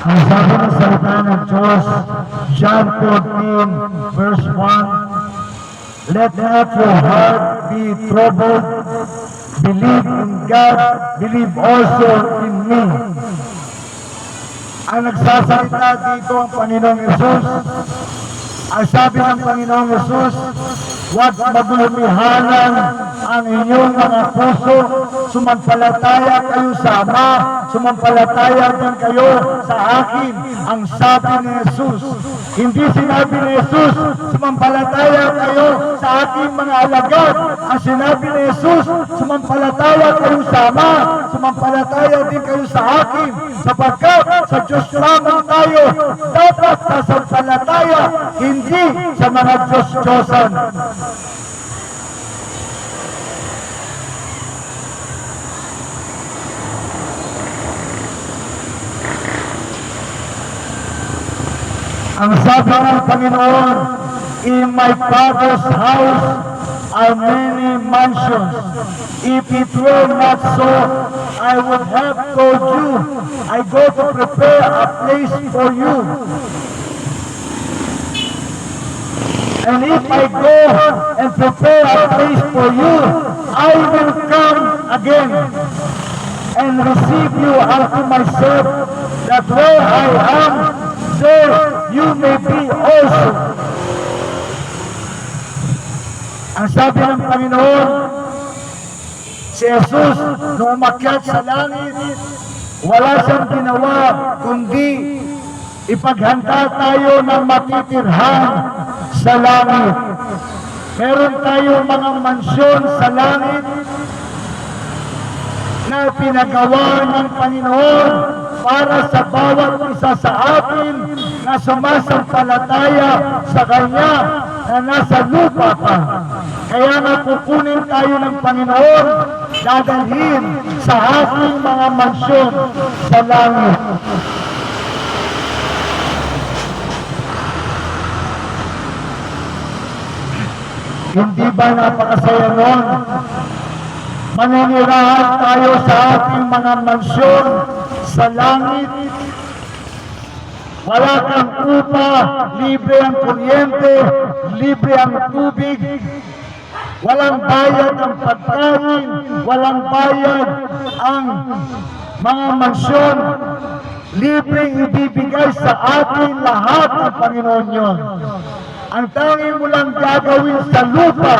Ang sabi ng salita ng Diyos, John 14, verse 1, let not your heart be troubled. Believe in God, believe also in me. Ang nagsasalita dito ang Panginoong Hesus. Ang sabi ng Panginoong Hesus, huwag maglumihanan ang inyong mga puso, sumampalataya kayo sa Ama, sumampalataya din kayo sa akin. Ang sabi ni Jesus, hindi sinabi ni Jesus, sumampalataya kayo sa aking mga alagad. Ang sinabi ni Jesus, sumampalataya kayo sa Ama, sumampalataya din kayo sa akin. Sapagkat sa Diyos lamang tayo dapat sasampalataya, hindi sa mga Diyos-Diyosan. Ang sabi ng Panginoon, in my Father's house are many mansions. If it were not so, I would have told you, I go to prepare a place for you. And if I go and prepare a place for you, I will come again and receive you unto myself, that where I am, there you may be also. Ang sabi ng Panginoon, si Jesus, nung umakyat sa langit, wala siyang ginawa, kundi ipaghanda tayo ng matitirhan sa langit. Meron tayong mga mansyon sa langit na pinagawa ng Panginoon para sa bawat isa sa atin na sumasampalataya sa Kanya na nasa lupa pa. Kaya nga kukunin tayo ng Panginoon, dadalhin sa ating mga mansyon sa langit. Hindi ba napakasaya nun? Maninirahan tayo sa ating mga mansyon sa langit. Wala kang upa, libre ang kuryente, libre ang tubig, walang bayad ang pagkain, walang bayad ang mga mansyon. Libre ibibigay sa atin lahat ng Panginoon yun. Ang tanging mo lang gagawin sa lupa,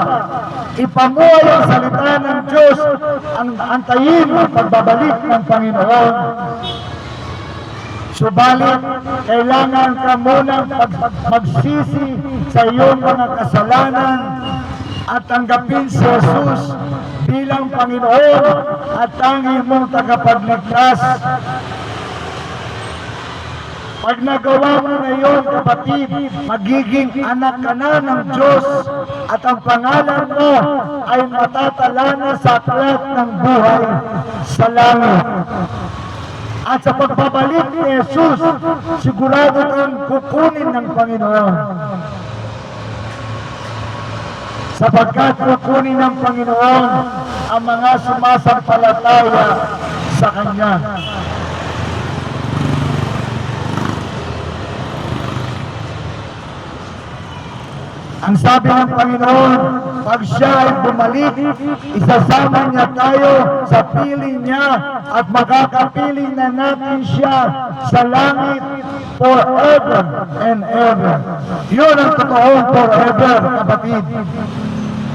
ipamuhay ang salita ng Diyos, ang antayin ang pagbabalik ng Panginoon. Subalit, kailangan ka munang magsisi sa iyong mga kasalanan at tanggapin si Jesus bilang Panginoon at tanging mong tagapagligtas. Pag nagawa mo na yun, kapatid, magiging anak ka na ng Diyos at ang pangalan mo ay matatala na sa aklat ng buhay sa langit. At sa pagbabalik ni Jesus, sigurado kang kukunin ng Panginoon. Sapagkat kukunin ng Panginoon ang mga sumasampalataya sa Kanya. Ang sabi ng Panginoon, pag siya ay bumalik, isasama niya tayo sa piling niya at makakapiling na natin siya sa langit forever and ever. Yun ang totoong forever, kapatid.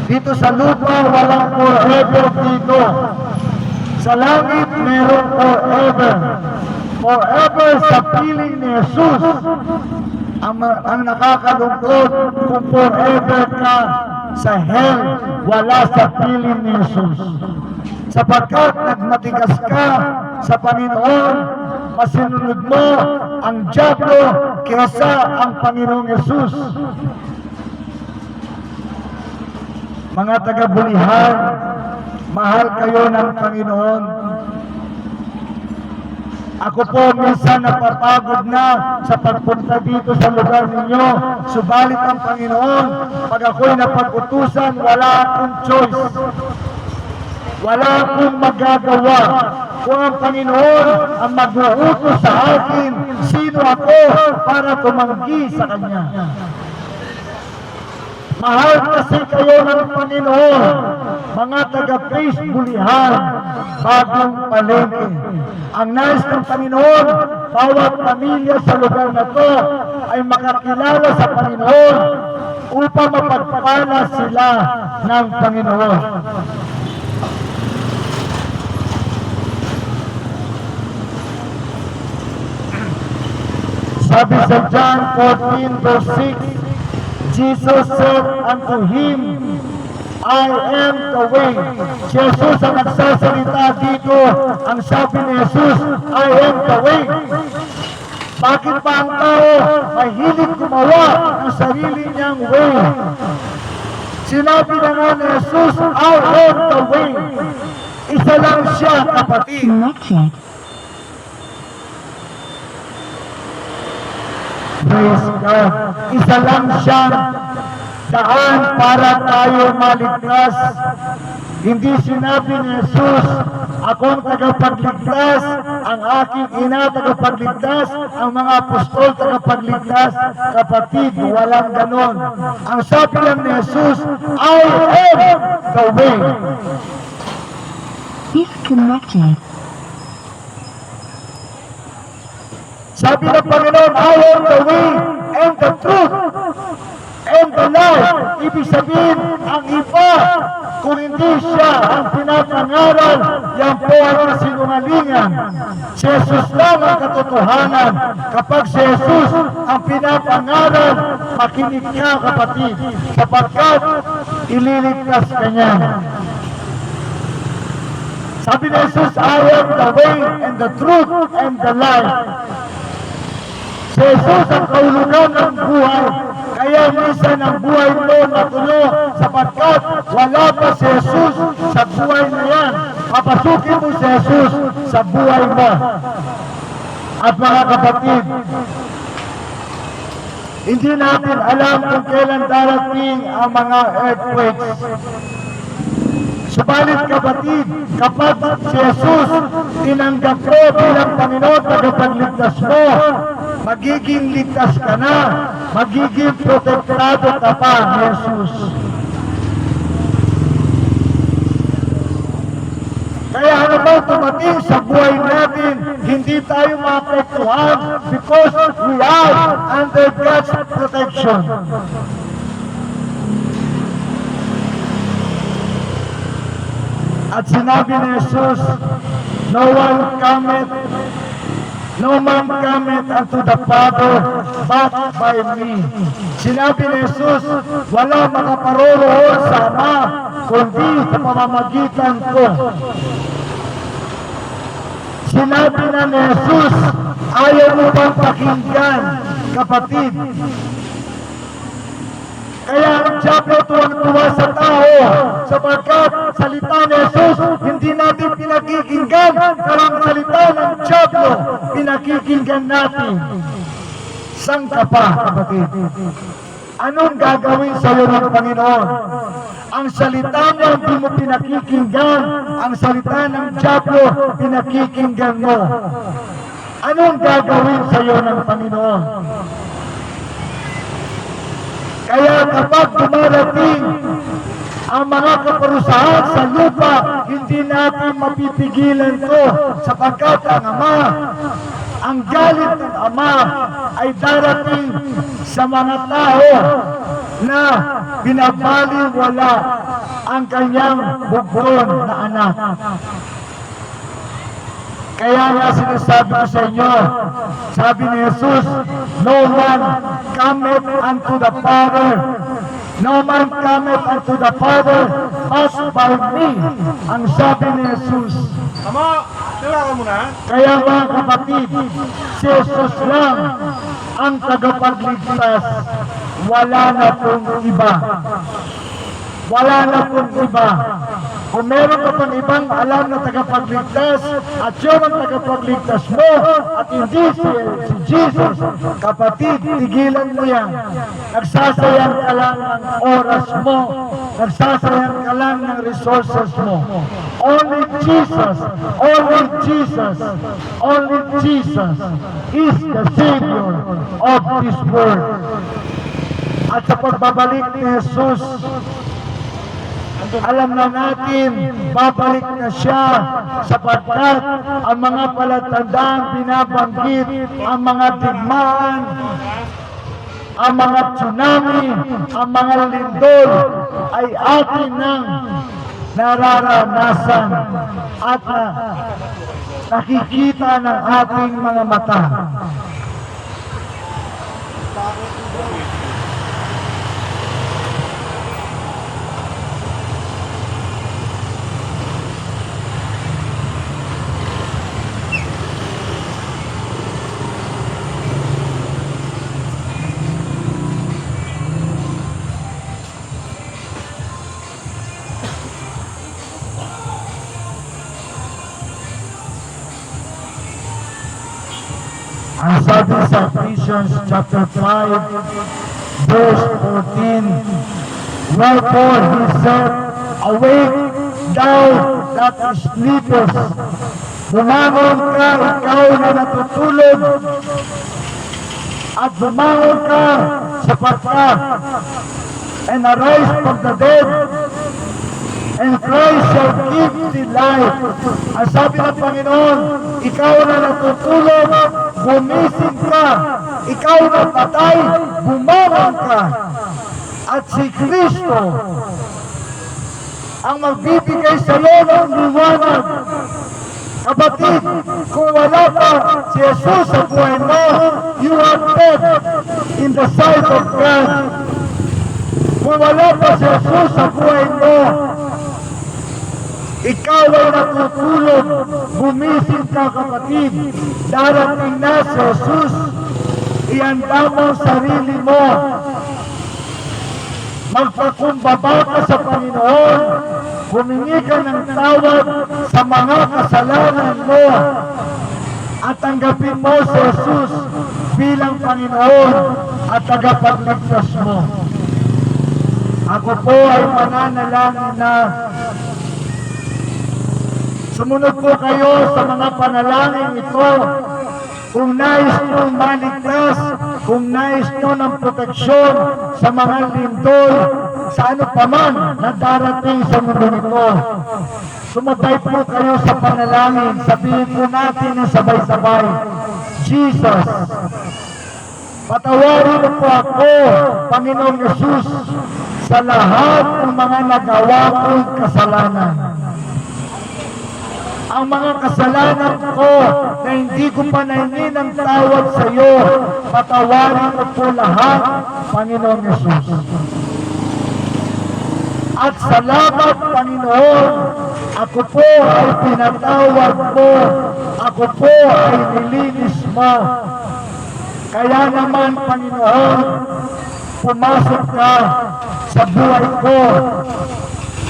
Dito sa lupa, walang forever dito. Sa langit, meron forever. Forever sa piling ni Jesus. Ang nakakalungkot kung forever ka sa hell, wala sa piling ni Jesus. Sapagkat nagmatigas ka sa Panginoon, masinunod mo ang dyablo kaysa ang Panginoong Jesus. Mga taga-Bulihan, mahal kayo ng Panginoon. Ako po minsan napapagod na sa pagpunta dito sa lugar ninyo. Subalit ang Panginoon, pag ako'y napag-utusan, wala akong choice. Wala akong magagawa. Kung ang Panginoon ang mag-uutos sa akin, sino ako para tumanggi sa Kanya? Mahal kasi kayo ng Panginoon, mga taga-Praise Bulihan, Bagong Palengke. Ang nais ng Panginoon, bawat pamilya sa lugar na to ay makakilala sa Panginoon upang mapagpala sila ng Panginoon. Sabi sa John 14 verse 6, Jesus said unto him, I am the way. Si Jesus ang nagsasalita dito. Ang sabi ni Jesus, I am the way. Bakit pa ang tao mahilig gumawa ng sarili niyang way? Sinabi na nga ni Jesus, I am the way. Isa lang siya, kapatid. Praise God. Isa lang siyang daan para tayo maligtas. Hindi sinabi ni Jesus, ako ang tagapagligtas, ang aking ina tagapagligtas, ang mga apostol tagapagligtas. Kapatid, walang ganon. Ang sabi lang ni Jesus, I am the way. Disconnected. Sabi ng Panginoon, I am the way and the truth and the life. Ibig sabihin, ang iba, kung hindi siya ang pinapangaral, yan po ang kasinungalingan. Si Jesus lang ang katotohanan. Kapag si Jesus ang pinapangaral, makinig ka, kapatid, sapagkat ililigtas ka niya. Sabi ni Jesus, I am the way and the truth and the life. Si Jesus ang kahulugan ng buhay. Kaya minsan ang buhay mo natulo sapagkat wala pa si Jesus sa buhay na yan. Papasukin mo si Jesus sa buhay mo. At mga kapatid, hindi natin alam kung kailan darating ang mga earthquakes. Subalit kapatid, kapag si Jesus tinanggap mo bilang Panginoon tagapagligtas mo, magiging ligtas ka na, magiging protektado ka pa ni Jesus. Kaya ano ba tumating sa buhay natin, hindi tayo maapektuhan because we are under God's protection. At sinabi ni Jesus, no man cometh unto the Father but by me. Sinabi ni Jesus, wala makaparoroon sa Ama kundi sa pamamagitan ko. Sinabi na ni Jesus, ayaw mo bang pakinggan, kapatid? Kaya ang diablo tuwang-tuwa sa tao sapagkat salita ni Jesus hindi hindi natin pinakikinggan ang salita ng Diablo, pinakikinggan natin. Saan ka pa, kapatid? Anong gagawin sa iyo ng Panginoon? Ang salita niya hindi mo pinakikinggan, ang salita ng Diablo pinakikinggan mo. Anong gagawin sa iyo ng Panginoon? Kaya kapag dumarating ang mga kaparusahan sa lupa, hindi natin mapipigilan to sapagkat ang Ama, ang galit ng Ama ay darating sa mga tao na binabaliwala ang kanyang bugton na anak. Kaya nga sinasabi ko sa inyo, sabi ni Jesus, no man cometh unto the Father, no man cometh unto the Father, but by me, ang sabi ni Jesus. Ama, sila ka muna. Kaya mga kapatid, si Jesus lang ang tagapagligtas, wala na pong iba. Wala na pong iba. Kung meron ka pang ibang alam na tagapagligtas at yun ang tagapagligtas mo at hindi si Jesus, kapatid, tigilan mo yan. Nagsasayang ka lang ng oras mo. Nagsasayang ka lang ng resources mo. Only Jesus, only Jesus, only Jesus is the Savior of this world. At sa pagbabalik ni Jesus, alam na natin, babalik na siya sapagkat ang mga palatandaan binabanggit, ang mga digmaan, ang mga tsunami, ang mga lindol ay atin nang nararanasan at nakikita ng ating mga mata. Ang sabi sa Ephesians chapter 5, verse 14, wherefore he said, awake thou that sleepest, bumangon ka, ikaw na natutulog, at bumangon ka sapagkat, and arise from the dead, and Christ shall give thee life. Ang sabi ng Panginoon, ikaw na natutulog, gumising ka. Ikaw na patay, bumangon ka. At si Kristo ang magbibigay sa iyo ng liwanag. Kapatid, kung wala pa si Jesus sa buhay mo, you are dead in the sight of God. Kung wala pa si Jesus sa buhay mo, ikaw ay natutulog, gumising ka kapatid, darating na si Jesus, ihanda mo ang sarili mo, magpakumbaba ka sa Panginoon, humingi ka ng tawad sa mga kasalanan mo, at tanggapin mo si Jesus bilang Panginoon at tagapagligtas mo. Ako po ay mananalangin na sumunod po kayo sa mga panalangin ito. Kung nais nyo maligtas, kung nais nyo ng proteksyon sa mga lindol, sa ano paman na darating sa mundo nito, sumabay po kayo sa panalangin. Sabihin po natin ng sabay-sabay, Jesus, patawarin mo po ako, Panginoong Jesus, sa lahat ng mga nagawa kong kasalanan. Ang mga kasalanan ko na hindi ko pa nahingi ng tawad sa iyo, patawarin mo po lahat, Panginoong Jesus. At salamat, Panginoon, ako po ay pinatawad mo, ako po ay nilinis mo. Kaya naman, Panginoon, pumasok ka sa buhay ko,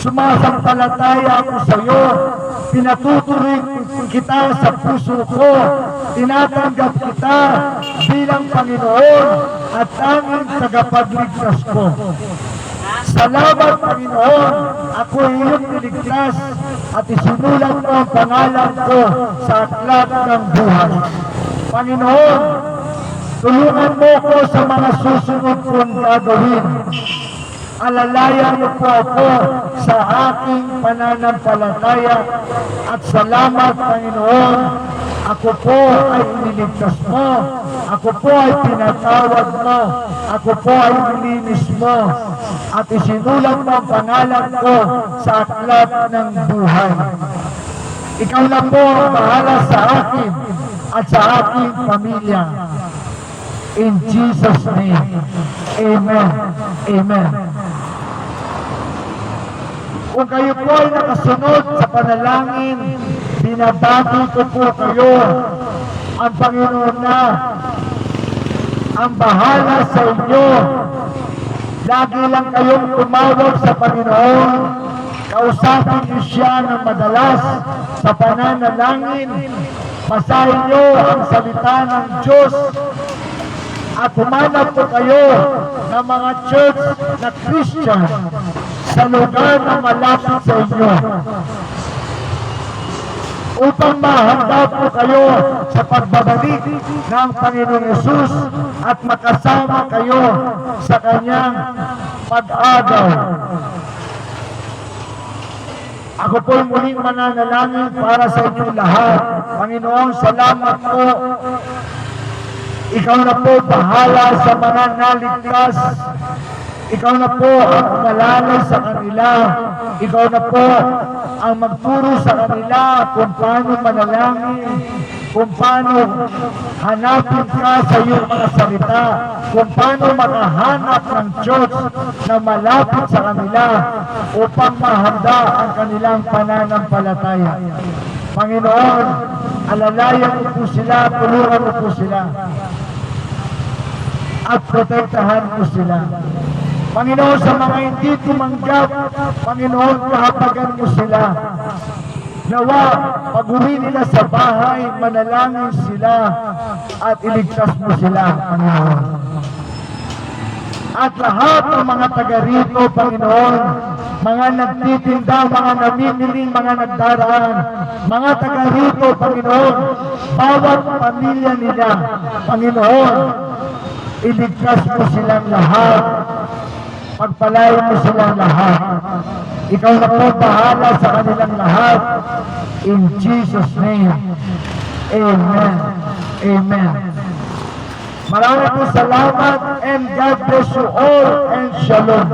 Sumasampalataya ako sa iyo. Pinatutuloy kita sa puso ko. Tinatanggap kita bilang Panginoon at tanging tagapagligtas ko. Salamat, Panginoon. Ako ay iyong niligtas at isinulat mo ang pangalan ko sa aklat ng buhay. Panginoon, tulungan mo ko sa mga susunod kong gagawin. Alalayan mo po ako sa aking pananampalataya at salamat, Panginoon. Ako po ay iniligtas mo. Ako po ay pinatawad mo. Ako po ay nilinis mo. At isinulat mo ang pangalan ko sa aklat ng buhay. Ikaw na po ang bahala sa akin at sa aking pamilya. In Jesus' name. Amen. Amen. Kung kayo po ay nakasunod sa panalangin, binabati ko po kayo. Ang Panginoon na ang bahala sa inyo. Lagi lang kayong tumawag sa Panginoon. Kausapin niyo siya ng madalas sa pananalangin. Basahin niyo ang salita ng Diyos. At humanap po kayo ng mga church na Christian sa lugar na malapit sa inyo. Upang mahanda po kayo sa pagbabalik ng Panginoong Yesus at makasama kayo sa kanyang pag-agaw. Ako po muling mananalangin para sa inyong lahat. Panginoon, salamat po. Ikaw na po bahala sa mga naligtas. Ikaw na po ang umalalay sa kanila. Ikaw na po ang magturo sa kanila kung paano manalangin, kung paano hanapin ka sa iyong mga salita, kung paano makahanap ng Diyos na malapit sa kanila upang mahanda ang kanilang pananampalataya. Panginoon, alalayan mo po sila, tulungan mo po sila, at protektahan mo sila. Panginoon, sa mga hindi tumanggap, Panginoon, kahapagan mo sila. Nawa, pag-uwi nila sa bahay, manalangin sila at iligtas mo sila, Panginoon. At lahat ng mga taga rito, Panginoon, mga nagtitinda, mga namimiling, mga nagdaraan, mga taga rito, Panginoon, bawat pamilya nila, Panginoon, iligtas mo silang lahat. Pagpalain mo silang lahat. Ikaw na po bahala sa kanilang lahat. In Jesus' name. Amen. Amen. Maraming salamat and God bless you all and shalom.